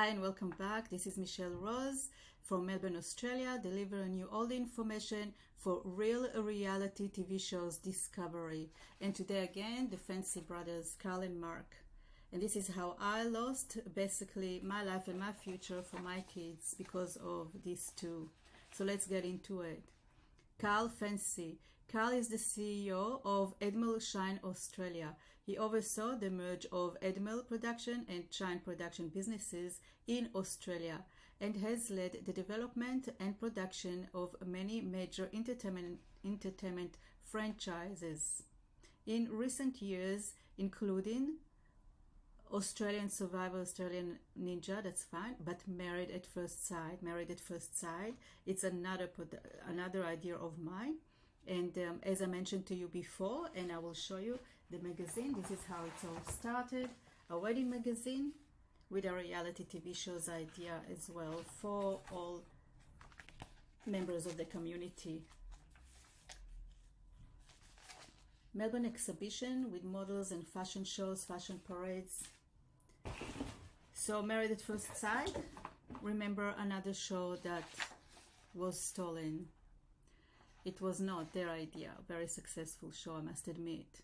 Hi and welcome back. This is Michelle Rose from Melbourne, Australia, delivering you all the information for real reality TV shows discovery. And today again, the Fancy brothers, Carl and Mark. And this is how I lost basically my life and my future for my kids because of these two. So let's get into it. Carl Fancy. Carl is the CEO of Edmel Shine Australia. He oversaw the merge of Edmel production and Shine production businesses in Australia and has led the development and production of many major entertainment franchises in recent years, including Australian Survivor, Australian Ninja, that's fine, but Married at First Sight. Married at First Sight, it's another idea of mine. And as I mentioned to you before, and I will show you the magazine, this is how it's all started. A wedding magazine with a reality TV shows idea as well for all members of the community. Melbourne exhibition with models and fashion shows, fashion parades. So Married at First Sight, remember another show that was stolen. It was not their idea. Very successful show, I must admit.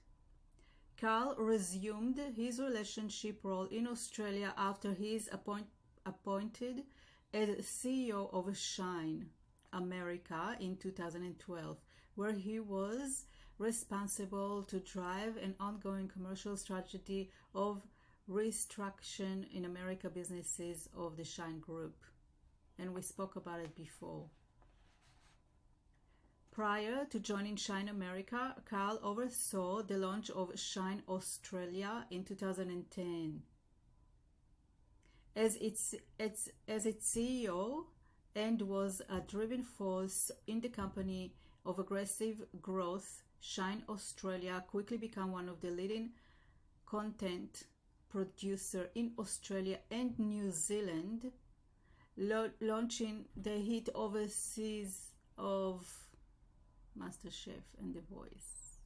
Carl resumed his relationship role in Australia after he is appointed as CEO of Shine America in 2012, where he was responsible to drive an ongoing commercial strategy of restructuring in America businesses of the Shine Group. And we spoke about it before. Prior to joining Shine America, Carl oversaw the launch of Shine Australia in 2010. As its CEO and was a driving force in the company of aggressive growth, Shine Australia quickly became one of the leading content producer in Australia and New Zealand, launching the hit overseas of MasterChef and The Voice.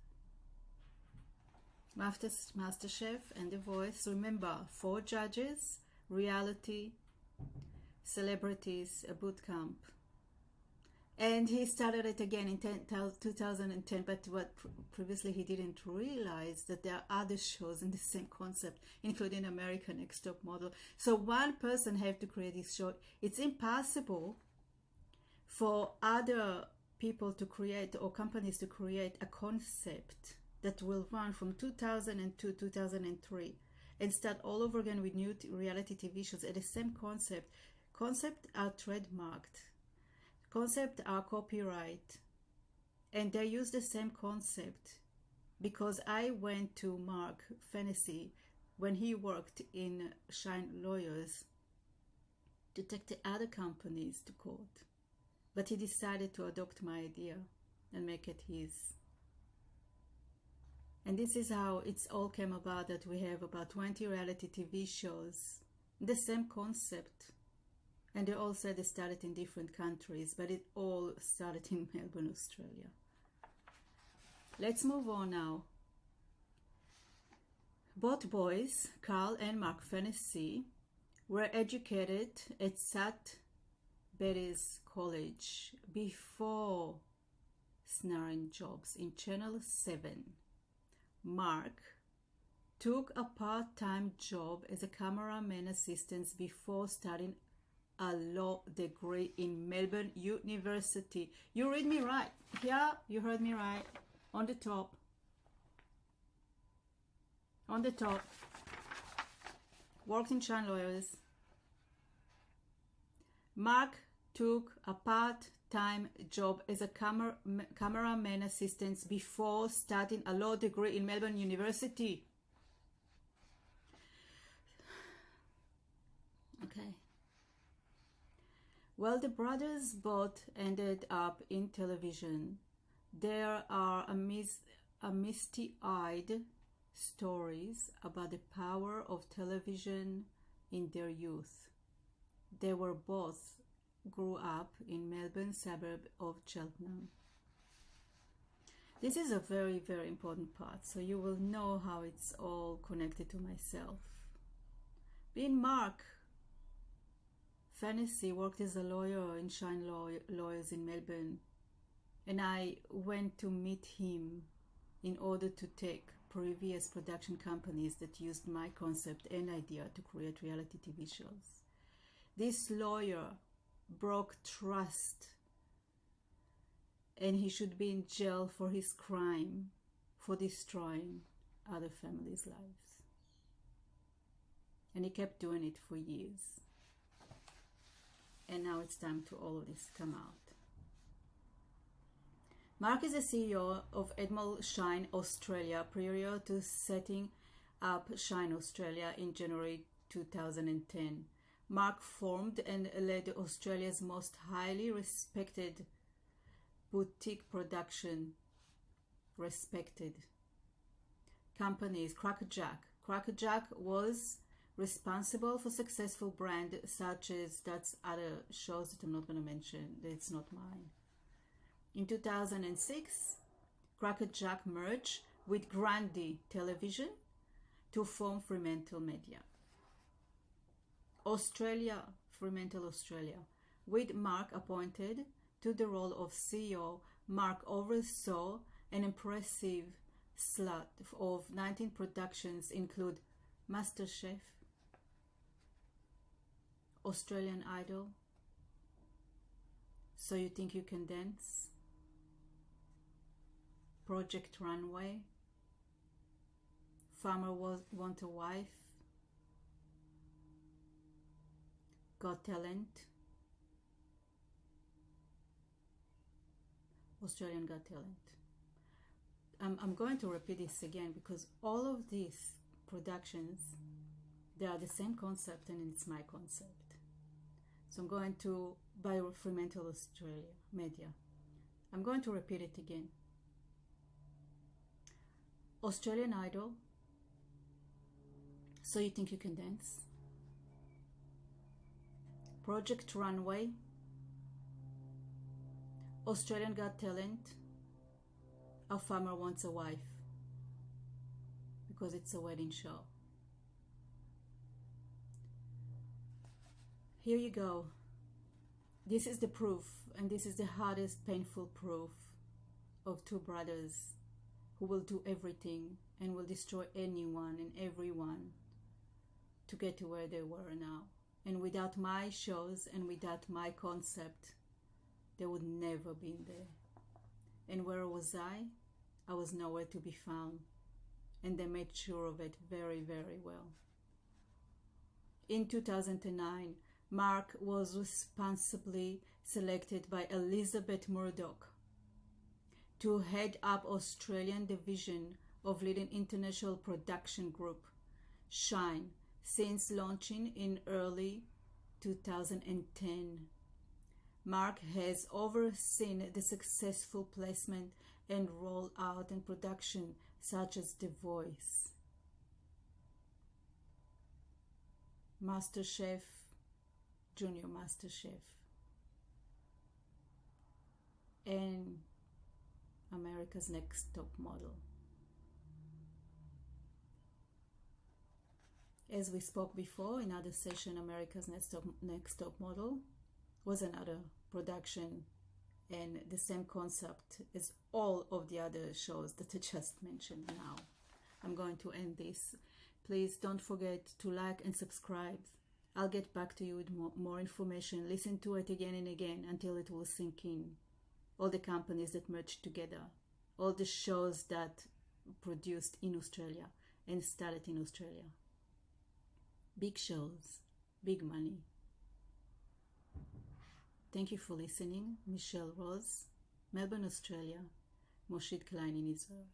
MasterChef and The Voice. Remember, 4 judges, reality, celebrities, a boot camp. And he started it again in 2010, but what previously he didn't realize that there are other shows in the same concept, including American Next Top Model. So one person have to create this show. It's impossible for other people to create or companies to create a concept that will run from 2002 2003 and start all over again with new reality TV shows at the same concept. Concepts are trademarked, concepts are copyright, and they use the same concept because I went to Mark Fancy when he worked in Shine Lawyers to take the other companies to court. But he decided to adopt my idea and make it his. And this is how it's all came about, that we have about 20 reality TV shows, the same concept. And they all said they started in different countries, but it all started in Melbourne, Australia. Let's move on now. Both boys, Carl and Mark Fancy, were educated at St. Betty's College before snaring jobs in Channel 7. Mark took a part-time job as a cameraman assistant before starting a law degree in Melbourne University. You read me right. Yeah, you heard me right. On the top. On the top. Worked in Shine Lawyers. Mark took a part-time job as a cameraman assistant before starting a law degree in Melbourne University. Okay. Well, the brothers both ended up in television. There are a misty-eyed stories about the power of television in their youth. They were both grew up in Melbourne suburb of Cheltenham. This is a very, very important part, so you will know how it's all connected to myself. Being Mark fantasy, worked as a lawyer in Shine Lawyers in Melbourne, and I went to meet him in order to take previous production companies that used my concept and idea to create reality TV shows. This lawyer broke trust, and he should be in jail for his crime for destroying other families' lives. And he kept doing it for years. And now it's time to all of this come out. Mark is the CEO of Edmond Shine Australia prior to setting up Shine Australia in January 2010. Mark formed and led Australia's most highly respected boutique production companies, Crackerjack. Crackerjack was responsible for successful brands such as, that's other shows that I'm not going to mention, it's not mine. In 2006, Crackerjack merged with Grundy Television to form Fremantle Media. Fremantle Australia, with Mark appointed to the role of CEO. Mark oversaw an impressive slate of 19 productions, include MasterChef, Australian Idol, So You Think You Can Dance, Project Runway, Farmer Want a Wife, Got Talent, Australian Got Talent. I'm going to repeat this again because all of these productions, they are the same concept and it's my concept. So I'm going to, by Fremantle Australia Media, I'm going to repeat it again. Australian Idol, So You Think You Can Dance, Project Runway, Australian Got Talent, A Farmer Wants a Wife, because it's a wedding show. Here you go. This is the proof, and this is the hardest, painful proof of two brothers who will do everything and will destroy anyone and everyone to get to where they were now. And without my shows and without my concept, they would never be there. And where was I? I was nowhere to be found. And they made sure of it very, very well. In 2009, Mark was responsibly selected by Elizabeth Murdoch to head up Australian division of leading international production group, Shine, since launching in early 2010. Mark has overseen the successful placement and rollout and production such as The Voice, MasterChef, Junior MasterChef, and America's Next Top Model. As we spoke before in other session, America's Next Top Model was another production and the same concept as all of the other shows that I just mentioned now. I'm going to end this. Please don't forget to like and subscribe. I'll get back to you with more information. Listen to it again and again until it will sink in. All the companies that merged together, all the shows that produced in Australia and started in Australia. Big shows, big money. Thank you for listening. Michelle Rose, Melbourne, Australia. Moshe Klein in Israel.